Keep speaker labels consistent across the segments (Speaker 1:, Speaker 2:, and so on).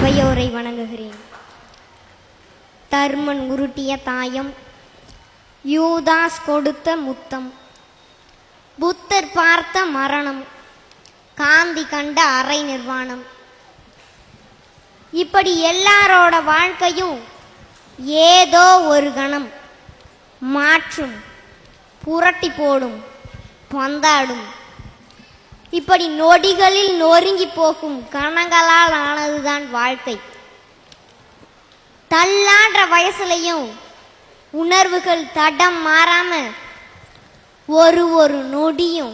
Speaker 1: அவையோரை வணங்குகிறேன். தர்மன் உருட்டிய தாயம், யூதாஸ் கொடுத்த முத்தம், புத்தர் பார்த்த மரணம், காந்தி கண்ட அரை நிர்வாணம். இப்படி எல்லாரோட வாழ்க்கையும் ஏதோ ஒரு கணம் மாற்றும், புரட்டி போடும், பந்தாடும். இப்படி நொடிகளில் நொறுங்கி போகும் கணங்களால் ஆனதுதான் வாழ்க்கை. தள்ளான்ற வயசுலையும் உணர்வுகள் தடம் மாறாம ஒரு நொடியும்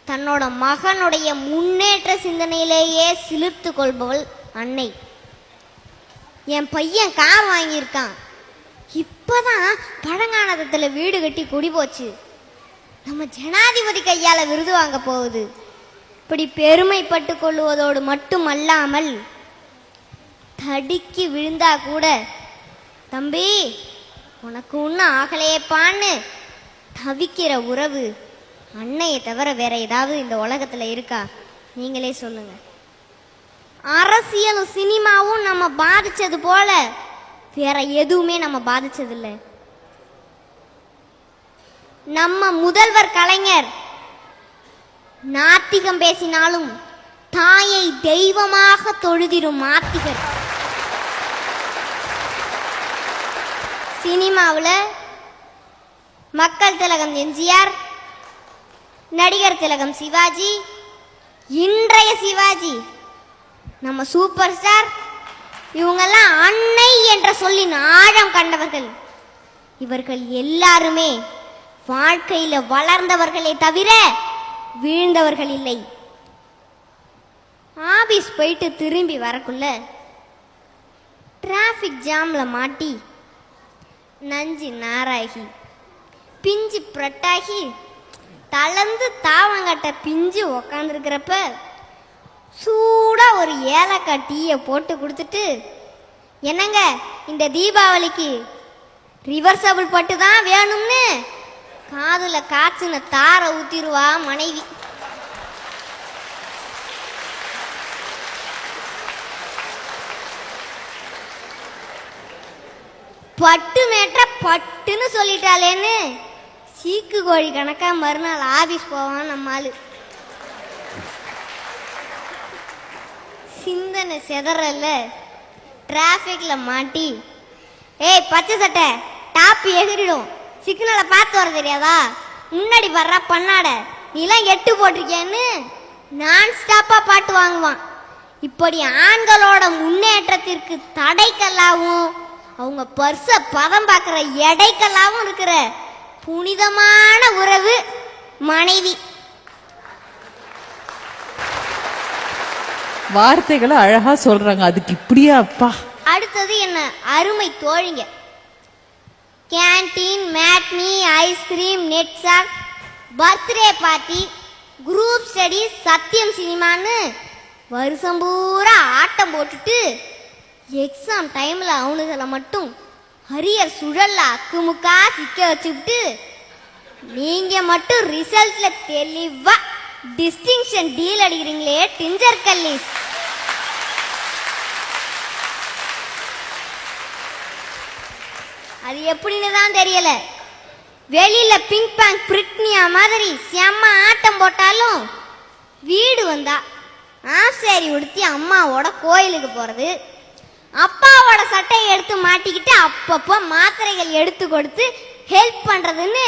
Speaker 1: தன்னோட மகனுடைய முன்னேற்ற சிந்தனையிலேயே சிலிர்த்து கொள்பவள் அன்னை. என் பையன் கார் வாங்கியிருக்கான், இப்பதான் பழங்கானத்தில் வீடு கட்டி குடி போச்சு, நம்ம ஜனாதிபதி கையால விருது வாங்க போகுது. இப்படி பெருமைப்பட்டு கொள்வதோடு மட்டுமல்லாமல் தடுக்கி விழுந்தா கூட தம்பி உனக்கு ஒன்றும் ஆகலையேப்பான்னு தவிக்கிற உறவு அன்னையை தவிர வேற ஏதாவது இந்த உலகத்துல இருக்கா? நீங்களே சொல்லுங்க. அரசியலும் சினிமாவும் நம்ம பாதிச்சது போல வேற எதுவுமே நம்ம பாதிச்சதில்லை. நம்ம முதல்வர் கலைஞர் நாத்திகம் பேசினாலும் தாயை தெய்வமாக தொழுதிடும் மாத்திகர். சினிமாவில் மக்கள் திலகம் எம்ஜிஆர், நடிகர் திலகம் சிவாஜி, இன்றைய சிவாஜி நம்ம சூப்பர் ஸ்டார், இவங்கெல்லாம் அன்னை என்ற சொல்லின் ஆழம் கண்டவர்கள். இவர்கள் எல்லாருமே வாழ்க்கையில வளர்ந்தவர்களே தவிர வீழ்ந்தவர்கள் இல்லை. ஆபீஸ் போயிட்டு திரும்பி வரக்குள்ள டிராஃபிக் ஜாம்ல மாட்டி நஞ்சு நாராகி பிஞ்சு பிரட்டாகி தளர்ந்து தாவங்கட்ட பிஞ்சு உக்காந்துருக்கிறப்ப சூடா ஒரு ஏலக்காய் டீயை போட்டு கொடுத்துட்டு, என்னங்க இந்த தீபாவளிக்கு ரிவர்சபிள் பட்டு தான் வேணும்னு காதுல காய்ச்சின தார ஊத்திருவா மனைவி. பட்டு மேட்ட பட்டுன்னு சொல்லிட்டாலேன்னு சீக்கு கோழி கணக்கா மறுநாள் ஆபீஸ் போவான் நம்ம ஆளு. சிந்தனை செதறல டிராஃபிக்ல மாட்டி, ஏய் பச்சை சட்டை டாப் எகிரிடும், சிக்னலை பார்த்து வர தெரியாதா, முன்னாடி வர்ற பண்ணாட நீலாம் 8 போட்டிருக்கேன்னு நான் ஸ்டாப்பா பாட்டு வாங்குவான். இப்படி ஆண்களோட முன்னேற்றத்திற்கு தடைக்கல்லாவும் அவங்க பர்ச பதம் பார்க்குற எடைக்கல்லாவும் இருக்கிற புனிதமான உறவு மனைவி.
Speaker 2: வார்த்தைகளை அழகா சொல்றாங்க, அதுக்கு இப்படியா அப்பா.
Speaker 1: அடுத்தது என்ன அருமை தோழிங்க. கேன்டீன், மேட்னி, ஐஸ்கிரீம், நெட்ஸாக், பர்த்டே பார்ட்டி, குரூப் ஸ்டடி, சத்தியம் சினிமான்னு வருஷம் பூரா ஆட்டம் போட்டுட்டு எக்ஸாம் டைம்ல அவனுகளை மட்டும் ஹரியர் சுழல்ல அக்குமுக்கா சிக்க வச்சுக்கிட்டு நீங்க மட்டும் ரிசல்ட்ல தெளிவா டிஸ்டிங்ஷன் டீல் அடிக்கிறீங்களே டிஞ்சர் கல்லிஸ். அது எப்படின்னு தான் தெரியல. வெளியில பிங்க் பேங்க் பிரிட்னியா மாதிரி செம்ம ஆட்டம் போட்டாலும் வீடு வந்தா ஆசேரி உடுத்தி அம்மாவோட கோயிலுக்கு போறது, அப்பாவோட சட்டையை எடுத்து மாட்டிக்கிட்டு அப்பப்போ மாத்திரைகள் எடுத்து கொடுத்து ஹெல்ப் பண்றதுன்னு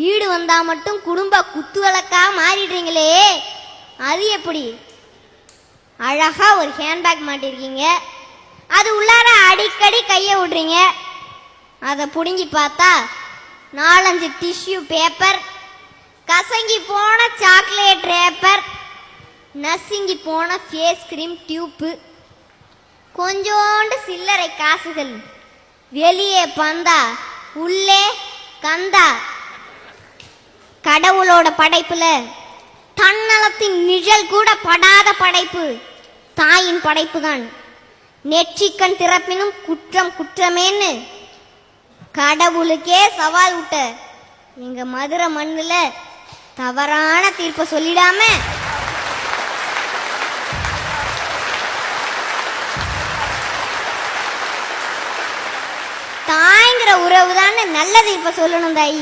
Speaker 1: வீடு வந்தா மட்டும் குடும்ப குத்துவிளக்கா மாறிடுறீங்களே, அது எப்படி? அழகா ஒரு ஹேண்ட்பேக் மாட்டிருக்கீங்க, அது உள்ளார அடிக்கடி கையை விடுறீங்க, அதை பிடுங்கி பார்த்தா 4-5 டிஷ்யூ பேப்பர், கசங்கி போன சாக்லேட் ரேப்பர், நசுங்கி போன ஃபேஸ் கிரீம் டியூப்பு, கொஞ்சோண்டு சில்லறை காசுகள், வெளியே பந்தா உள்ளே கந்தா. கடவுளோட படைப்புல தன்னலத்தின் நிழல் கூட படாத படைப்பு தாயின் படைப்பு தான். நெற்றிக்கண் திறப்பினும் குற்றம் குற்றமேன்னு கடவுளுக்கே சவால் விட்ட எங்க மதுரை மண்ணுல தவறான தீர்ப்பை சொல்லிடாம உறவுதான்னு நல்லது இப்ப சொல்லணும் தாயி.